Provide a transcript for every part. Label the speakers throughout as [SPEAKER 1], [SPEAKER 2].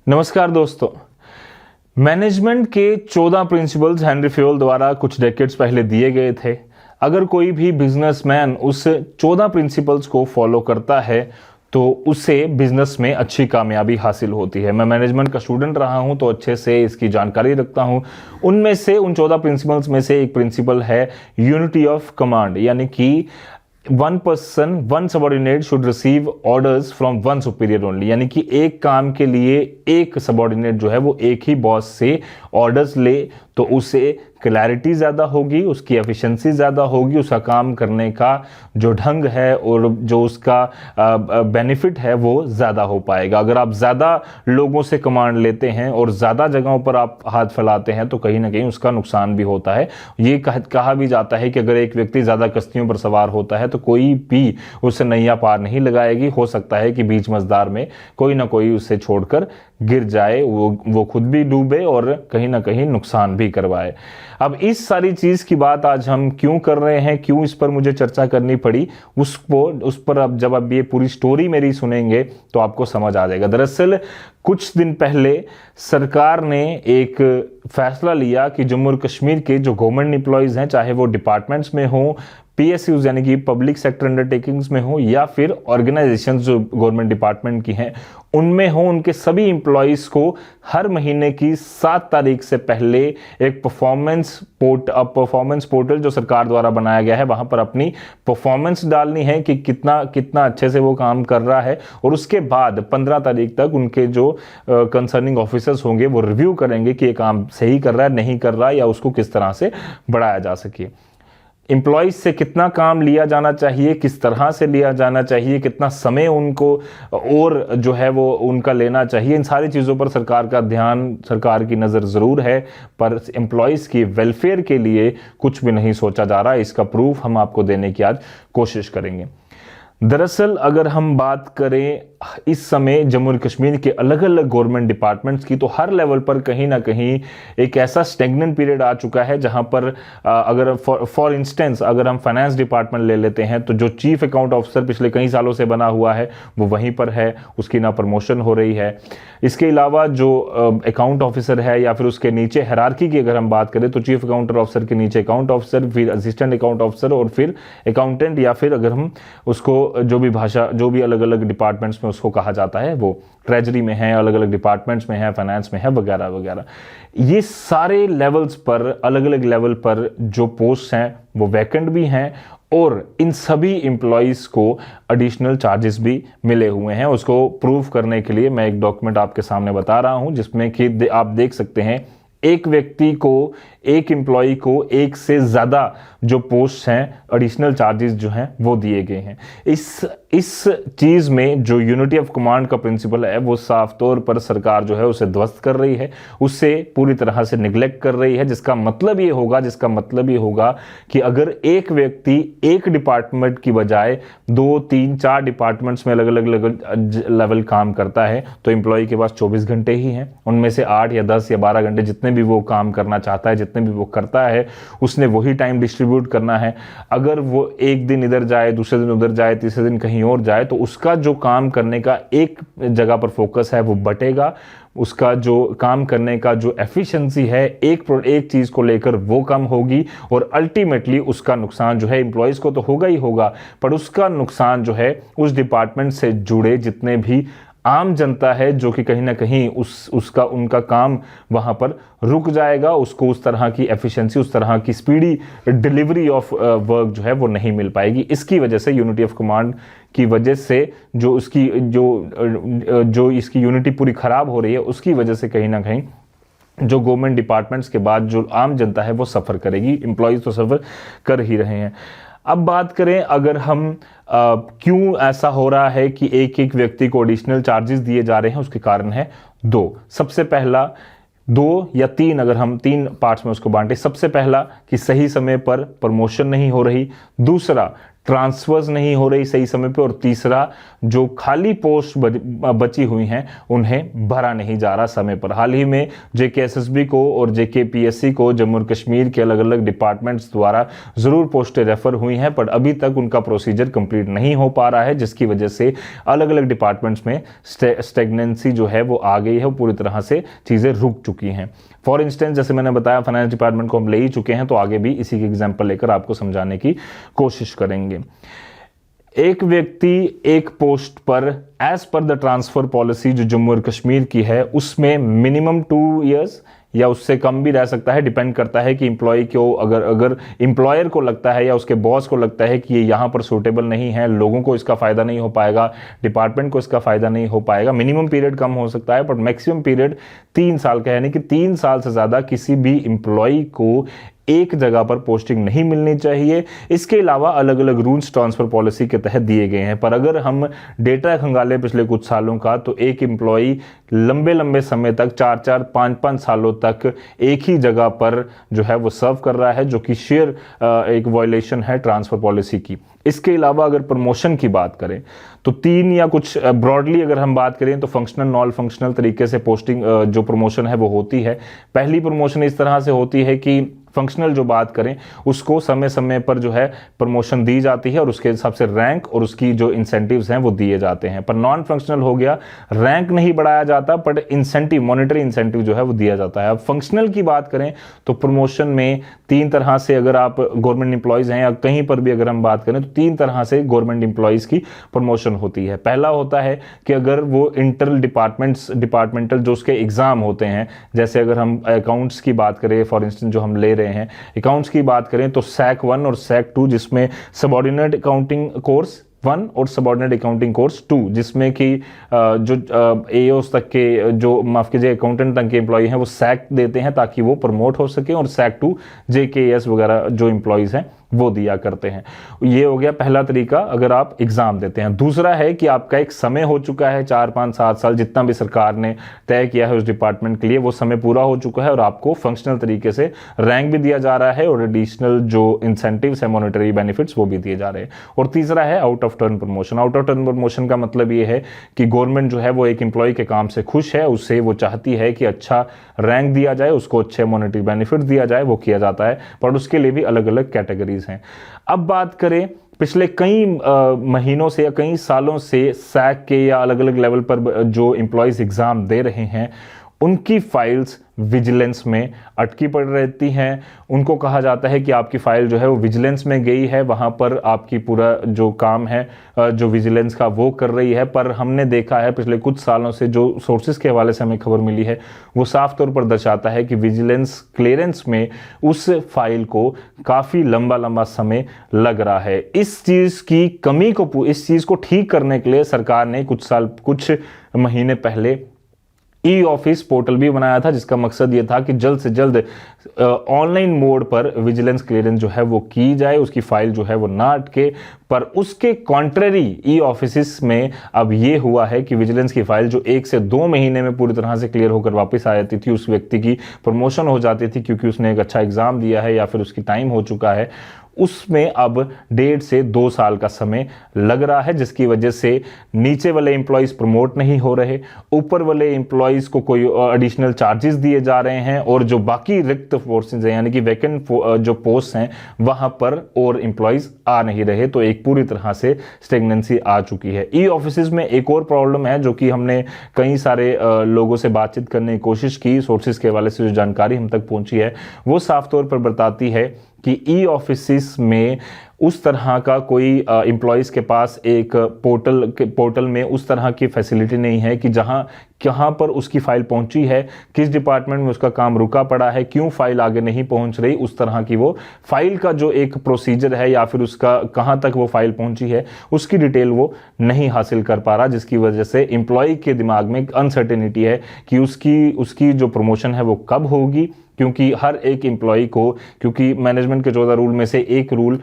[SPEAKER 1] नमस्कार दोस्तों। मैनेजमेंट के 14 प्रिंसिपल्स हेनरी फेयोल द्वारा कुछ डेकेड्स पहले दिए गए थे। अगर कोई भी बिजनेसमैन उस 14 प्रिंसिपल्स को फॉलो करता है तो उसे बिजनेस में अच्छी कामयाबी हासिल होती है। मैं मैनेजमेंट का स्टूडेंट रहा हूं तो अच्छे से इसकी जानकारी रखता हूं। उनमें से उन 14 प्रिंसिपल्स में से एक प्रिंसिपल है यूनिटी ऑफ कमांड, यानी कि one person one subordinate should receive orders from one superior only, यानी कि एक काम के लिए एक सबॉर्डिनेट जो है वो एक ही बॉस से ऑर्डर्स ले तो उसे क्लैरिटी ज़्यादा होगी, उसकी एफिशिएंसी ज़्यादा होगी, उसका काम करने का जो ढंग है और जो उसका बेनिफिट है वो ज़्यादा हो पाएगा। अगर आप ज़्यादा लोगों से कमांड लेते हैं और ज़्यादा जगहों पर आप हाथ फैलाते हैं तो कहीं ना कहीं उसका नुकसान भी होता है। ये कहा भी जाता है कि अगर एक व्यक्ति ज़्यादा कश्तियों पर सवार होता है तो कोई भी उससे नैया पार नहीं लगाएगी। हो सकता है कि बीच मझधार में कोई ना कोई उसे छोड़कर गिर जाए, वो खुद भी डूबे और कहीं ना कहीं नुकसान भी करवाए। अब इस सारी चीज की बात आज हम क्यों कर रहे हैं, क्यों इस पर मुझे चर्चा करनी पड़ी, उस पर अब जब आप ये पूरी स्टोरी मेरी सुनेंगे तो आपको समझ आ जाएगा। दरअसल कुछ दिन पहले सरकार ने एक फैसला लिया कि जम्मू और कश्मीर के जो गवर्नमेंट एम्प्लॉयज हैं, चाहे वो डिपार्टमेंट्स में हो, पीएसयूज यानी कि पब्लिक सेक्टर अंडरटेकिंग्स में हो या फिर ऑर्गेनाइजेशंस जो गवर्नमेंट डिपार्टमेंट की हैं उनमें हो, उनके सभी एम्प्लॉयज को हर महीने की 7 तारीख से पहले एक परफॉर्मेंस पोर्टल जो सरकार द्वारा बनाया गया है वहां पर अपनी परफॉर्मेंस डालनी है कि कितना कितना अच्छे से वो काम कर रहा है। और उसके बाद 15 तारीख तक उनके जो कंसर्निंग ऑफिसर्स होंगे वो रिव्यू करेंगे कि ये काम सही कर रहा है, नहीं कर रहा है, या उसको किस तरह से बढ़ाया जा सके। एम्प्लॉयज से कितना काम लिया जाना चाहिए, किस तरह से लिया जाना चाहिए, कितना समय उनको और जो है वो उनका लेना चाहिए, इन सारी चीज़ों पर सरकार का ध्यान, सरकार की नज़र ज़रूर है, पर एम्प्लॉयज़ की वेलफेयर के लिए कुछ भी नहीं सोचा जा रहा। इसका प्रूफ हम आपको देने की आज कोशिश करेंगे। दरअसल अगर हम बात करें इस समय जम्मू और कश्मीर के अलग अलग गवर्नमेंट डिपार्टमेंट्स की, तो हर लेवल पर कहीं ना कहीं एक ऐसा स्टेगनेंट पीरियड आ चुका है जहां पर अगर फॉर इंस्टेंस अगर हम फाइनेंस डिपार्टमेंट ले लेते हैं तो जो चीफ अकाउंट ऑफिसर पिछले कई सालों से बना हुआ है वो वहीं पर है, उसकी ना प्रमोशन हो रही है। इसके अलावा जो अकाउंट ऑफिसर है या फिर उसके नीचे हायरार्की की अगर हम बात करें तो चीफ अकाउंटर ऑफिसर के नीचे अकाउंट ऑफिसर, फिर असिस्टेंट अकाउंट ऑफिसर और फिर अकाउंटेंट, या फिर अगर हम उसको जो भी अलग अलग डिपार्टमेंट्स में उसको कहा जाता है वो ट्रेजरी में है, अलग अलग डिपार्टमेंट्स में है, फाइनेंस में है, वगैरह वगैरह। ये सारे लेवल्स पर, अलग अलग लेवल पर जो पोस्ट हैं वो वैकेंट भी हैं और इन सभी एम्प्लॉयज को एडिशनल चार्जेस भी मिले हुए हैं। उसको प्रूव करने के लिए मैं एक डॉक्यूमेंट आपके सामने बता रहा हूं जिसमें कि आप देख सकते हैं एक व्यक्ति को, एक एम्प्लॉय को एक से ज़्यादा जो पोस्ट हैं एडिशनल चार्जेस जो हैं वो दिए गए हैं। इस चीज़ में जो यूनिटी ऑफ कमांड का प्रिंसिपल है वो साफ तौर पर सरकार जो है उसे ध्वस्त कर रही है, उससे पूरी तरह से निगलेक्ट कर रही है, जिसका मतलब ये होगा कि अगर एक व्यक्ति एक डिपार्टमेंट की बजाय 2, 3, 4 डिपार्टमेंट्स में अलग अलग लेवल काम करता है तो एम्प्लॉय के पास 24 घंटे ही हैं, उनमें से 8 या 10 या 12 घंटे जितने भी वो काम करना चाहता है, जितने भी वो करता है, उसने वही टाइम डिस्ट्रीब्यूट करना है। अगर वो एक दिन इधर जाए, दूसरे दिन उधर जाए, तीसरे दिन कहीं और जाए तो उसका जो काम करने का एक जगह पर फोकस है वो बटेगा, उसका जो काम करने का जो एफिशिएंसी है एक चीज को लेकर वो कम होगी और अल्टीमेटली उसका नुकसान जो है एम्प्लॉयज को तो होगा ही होगा, पर उसका नुकसान जो है उस डिपार्टमेंट से जुड़े जितने भी आम जनता है जो कि कहीं ना कहीं उनका काम वहां पर रुक जाएगा, उसको उस तरह की एफिशिएंसी, उस तरह की स्पीडी डिलीवरी ऑफ वर्क जो है वो नहीं मिल पाएगी। इसकी वजह से यूनिटी ऑफ कमांड की वजह से जो इसकी यूनिटी पूरी खराब हो रही है, उसकी वजह से कहीं ना कहीं जो गवर्नमेंट डिपार्टमेंट्स के बाद जो आम जनता है वो सफ़र करेगी, एम्प्लॉयज़ तो सफ़र कर ही रहे हैं। अब बात करें अगर हम क्यों ऐसा हो रहा है कि एक एक व्यक्ति को एडिशनल चार्जेस दिए जा रहे हैं, उसके कारण है 2। सबसे पहला 2 या 3, अगर हम 3 पार्ट्स में उसको बांटे, सबसे पहला कि सही समय पर प्रमोशन नहीं हो रही, दूसरा ट्रांसफर्स नहीं हो रही सही समय पे, और तीसरा जो खाली पोस्ट बची हुई हैं उन्हें भरा नहीं जा रहा समय पर। हाल ही में जेकेएसएसबी को और जेकेपीएससी को जम्मू और कश्मीर के अलग अलग डिपार्टमेंट्स द्वारा जरूर पोस्टें रेफर हुई हैं, पर अभी तक उनका प्रोसीजर कंप्लीट नहीं हो पा रहा है, जिसकी वजह से अलग अलग डिपार्टमेंट्स में स्टेगनेंसी जो है वो आ गई है, पूरी तरह से चीज़ें रुक चुकी हैं। फॉर इंस्टेंस जैसे मैंने बताया फाइनेंस डिपार्टमेंट को हम ले ही चुके हैं, तो आगे भी इसी की एग्जांपल लेकर आपको समझाने की कोशिश करेंगे। एक व्यक्ति एक पोस्ट पर as per the transfer policy जो जम्मू और कश्मीर की है उसमें मिनिमम 2 इयर्स या उससे कम भी रह सकता है, डिपेंड करता है कि एम्प्लॉय को अगर एम्प्लॉयर को लगता है या उसके बॉस को लगता है कि ये यहाँ पर सूटेबल नहीं है, लोगों को इसका फ़ायदा नहीं हो पाएगा, डिपार्टमेंट को इसका फ़ायदा नहीं हो पाएगा। मिनिमम पीरियड कम हो सकता है, पर मैक्सिमम पीरियड 3 साल का है, यानी कि 3 साल से ज़्यादा किसी भी एम्प्लॉय को एक जगह पर पोस्टिंग नहीं मिलनी चाहिए। इसके अलावा अलग अलग रूल्स ट्रांसफर पॉलिसी के तहत दिए गए हैं, पर अगर हम डेटा खंगाले पिछले कुछ सालों का, तो एक एम्प्लॉय लंबे लंबे समय तक 4-4, 5-5 सालों तक एक ही जगह पर जो है वो सर्व कर रहा है, जो कि शेयर एक वायलेशन है ट्रांसफर पॉलिसी की। इसके अलावा अगर प्रमोशन की बात करें तो 3 या कुछ ब्रॉडली अगर हम बात करें तो फंक्शनल नॉन फंक्शनल तरीके से पोस्टिंग जो प्रमोशन है वो होती है। पहली प्रमोशन इस तरह से होती है कि फंक्शनल जो बात करें उसको समय समय पर जो है प्रमोशन दी जाती है और उसके हिसाब से रैंक और उसकी जो इंसेंटिव्स हैं वो दिए जाते हैं। पर नॉन फंक्शनल हो गया, रैंक नहीं बढ़ाया जाता बट इंसेंटिव, मॉनेटरी इंसेंटिव जो है वो दिया जाता है। अब फंक्शनल की बात करें तो प्रमोशन में 3 तरह से, अगर आप गवर्नमेंट एम्प्लॉयज़ हैं या कहीं पर भी अगर हम बात करें तो 3 तरह से गवर्नमेंट एम्प्लॉयज़ की प्रमोशन होती है। पहला होता है कि अगर वो इंटर डिपार्टमेंटल जो उसके एग्जाम होते हैं, जैसे अगर हम अकाउंट्स की बात करें फॉर इंस्टेंस जो हम ले रहे हैं अकाउंट्स की बात करें तो सैक 1 और सैक 2, जिसमें सबऑर्डिनेट अकाउंटिंग कोर्स 1 और सबऑर्डिनेट अकाउंटिंग कोर्स 2, जिसमें कि जो एओस तक के, जो माफ कीजिए अकाउंटेंट तक के एम्प्लॉय हैं वो सैक देते हैं ताकि वो प्रमोट हो सके, और सैक 2 जेकेएस वगैरह जो एम्प्लॉयज़ हैं वो दिया करते हैं। ये हो गया पहला तरीका अगर आप एग्जाम देते हैं। दूसरा है कि आपका एक समय हो चुका है 4, 5, 7 साल, जितना भी सरकार ने तय किया है उस डिपार्टमेंट के लिए, वो समय पूरा हो चुका है और आपको फंक्शनल तरीके से रैंक भी दिया जा रहा है और एडिशनल जो इंसेंटिव्स है, मॉनेटरी बेनिफिट्स, वो भी दिए जा रहे हैं। और तीसरा है out of turn promotion. Out of turn promotion का मतलब ये है कि गवर्नमेंट जो है वो एक एम्प्लॉय के काम से खुश है, उससे वो चाहती है कि अच्छा रैंक दिया जाए, उसको अच्छे मॉनेटरी बेनिफिट दिया जाए, वो किया जाता है, पर उसके लिए भी अलग अलग कैटेगरीज हैं। अब बात करें पिछले कई महीनों से या कई सालों से सैक के या अलग अलग लेवल पर जो एम्प्लॉयज एग्जाम दे रहे हैं उनकी फाइल्स विजिलेंस में अटकी पड़ रहती हैं। उनको कहा जाता है कि आपकी फाइल जो है वो विजिलेंस में गई है, वहाँ पर आपकी पूरा जो काम है जो विजिलेंस का वो कर रही है। पर हमने देखा है पिछले कुछ सालों से जो सोर्सेज के हवाले से हमें खबर मिली है वो साफ तौर पर दर्शाता है कि विजिलेंस क्लियरेंस में उस फाइल को काफ़ी लंबा लंबा समय लग रहा है। इस चीज़ की कमी को, इस चीज़ को ठीक करने के लिए सरकार ने कुछ महीने पहले ई ऑफिस पोर्टल भी बनाया था, जिसका मकसद ये था कि जल्द से जल्द ऑनलाइन मोड पर विजिलेंस क्लियरेंस जो है वो की जाए, उसकी फाइल जो है वो ना अटके। पर उसके कॉन्ट्ररी ई ऑफिस में अब ये हुआ है कि विजिलेंस की फाइल जो 1 से 2 महीने में पूरी तरह से क्लियर होकर वापस आ जाती थी, उस व्यक्ति की प्रमोशन हो जाती थी क्योंकि उसने एक अच्छा एग्जाम दिया है या फिर उसकी टाइम हो चुका है, उसमें अब 1.5 से 2 साल का समय लग रहा है, जिसकी वजह से नीचे वाले एम्प्लॉयज प्रमोट नहीं हो रहे, ऊपर वाले एम्प्लॉयज को कोई एडिशनल चार्जेस दिए जा रहे हैं और जो बाकी रिक्त फोर्सेज हैं यानी कि वैकेंट जो पोस्ट हैं वहां पर और एम्प्लॉयज आ नहीं रहे। तो एक पूरी तरह से स्टेगनेंसी आ चुकी है। ई ऑफिस में एक और प्रॉब्लम है जो कि हमने कई सारे लोगों से बातचीत करने की कोशिश की, सोर्सेज के हवाले से जो जानकारी हम तक पहुंची है वो साफ तौर पर बताती है कि ई ऑफिस में उस तरह का कोई एम्प्लॉयज के पास एक पोर्टल में उस तरह की फैसिलिटी नहीं है कि कहाँ पर उसकी फाइल पहुंची है, किस डिपार्टमेंट में उसका काम रुका पड़ा है, क्यों फाइल आगे नहीं पहुंच रही, उस तरह की वो फाइल का जो एक प्रोसीजर है या फिर उसका कहाँ तक वो फाइल पहुंची है उसकी डिटेल वो नहीं हासिल कर पा रहा, जिसकी वजह से एम्प्लॉय के दिमाग में एक अनसर्टेनिटी है कि उसकी जो प्रमोशन है वो कब होगी। क्योंकि हर एक एम्प्लॉय को, क्योंकि मैनेजमेंट के 14 रूल में से एक रूल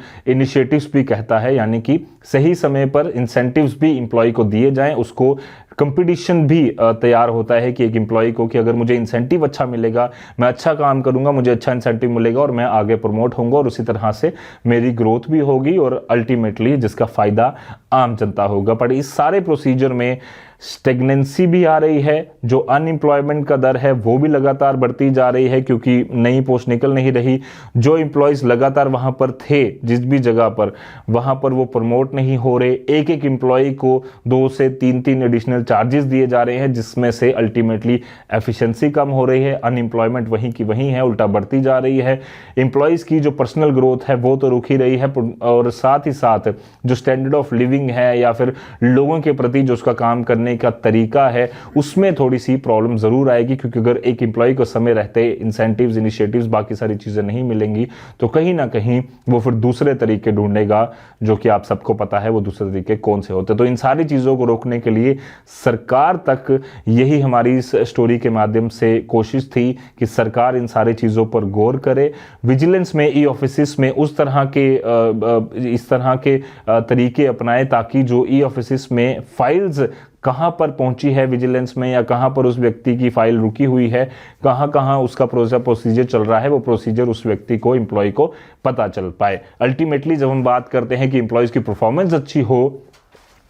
[SPEAKER 1] इनिशिएटिव्स भी कहता है, यानी कि सही समय पर इंसेंटिव्स भी एम्प्लॉय को दिए जाएं। उसको कंपटीशन भी तैयार होता है कि एक एम्प्लॉय को कि अगर मुझे इंसेंटिव अच्छा मिलेगा, मैं अच्छा काम करूंगा, मुझे अच्छा इंसेंटिव मिलेगा और मैं आगे प्रमोट होऊंगा और उसी तरह से मेरी ग्रोथ भी होगी और अल्टीमेटली जिसका फायदा आम जनता होगा। पर इस सारे प्रोसीजर में स्टेगनेंसी भी आ रही है, जो अनएम्प्लॉयमेंट का दर है वो भी लगातार बढ़ती जा रही है क्योंकि नई पोस्ट निकल नहीं रही। जो एम्प्लॉयज लगातार वहां पर थे जिस भी जगह पर, वहां पर वो प्रमोट नहीं हो रहे। एक एक एम्प्लॉय को 2 से 3 एडिशनल चार्जेस दिए जा रहे हैं, जिसमें से अल्टीमेटली एफिशिएंसी कम हो रही है, अनएम्प्लॉयमेंट वहीं की वहीं है, उल्टा बढ़ती जा रही है। एम्प्लॉयज की जो पर्सनल ग्रोथ है वो तो रुक ही रही है और साथ ही साथ जो स्टैंडर्ड ऑफ लिविंग है या फिर लोगों के प्रति जो उसका काम करने का तरीका है उसमें थोड़ी सी प्रॉब्लम जरूर आएगी, क्योंकि अगर एक एम्प्लॉय को समय रहते इंसेंटिव्स, इनिशिएटिव्स, बाकी सारी चीजें नहीं मिलेंगी तो कहीं ना कहीं वो फिर दूसरे तरीके ढूंढेगा, जो कि आप सबको पता है वो दूसरे तरीके कौन से होते। तो इन सारी चीजों को रोकने के लिए सरकार तक, यही हमारी इस स्टोरी के माध्यम से कोशिश थी कि सरकार इन सारी चीजों पर गौर करे। विजिलेंस में, ई ऑफिस में उस तरह के इस तरह के तरीके अपनाए ताकि जो ई ऑफिस में फाइल्स कहां पर पहुंची है विजिलेंस में, या कहां पर उस व्यक्ति की फाइल रुकी हुई है, कहां कहां उसका प्रोसीजर चल रहा है, वो प्रोसीजर उस व्यक्ति को, एम्प्लॉय को पता चल पाए। अल्टीमेटली जब हम बात करते हैं कि एम्प्लॉयज की परफॉर्मेंस अच्छी हो,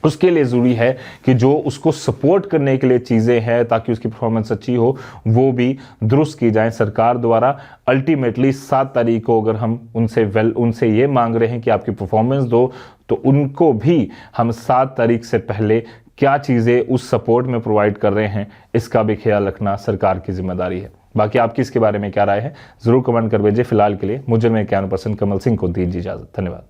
[SPEAKER 1] उसके लिए जरूरी है कि जो उसको सपोर्ट करने के लिए चीजें हैं ताकि उसकी परफॉर्मेंस अच्छी हो वो भी दुरुस्त की जाए सरकार द्वारा। अल्टीमेटली 7 तारीख को अगर हम उनसे ये मांग रहे हैं कि आपकी परफॉर्मेंस दो, तो उनको भी हम 7 तारीख से पहले क्या चीजें उस सपोर्ट में प्रोवाइड कर रहे हैं इसका भी ख्याल रखना सरकार की जिम्मेदारी है। बाकी आपकी इसके बारे में क्या राय है जरूर कमेंट कर भेजिए। फिलहाल के लिए मुझे, मैं ज्ञान पर्सन कमल सिंह को दीजिए इजाजत। धन्यवाद।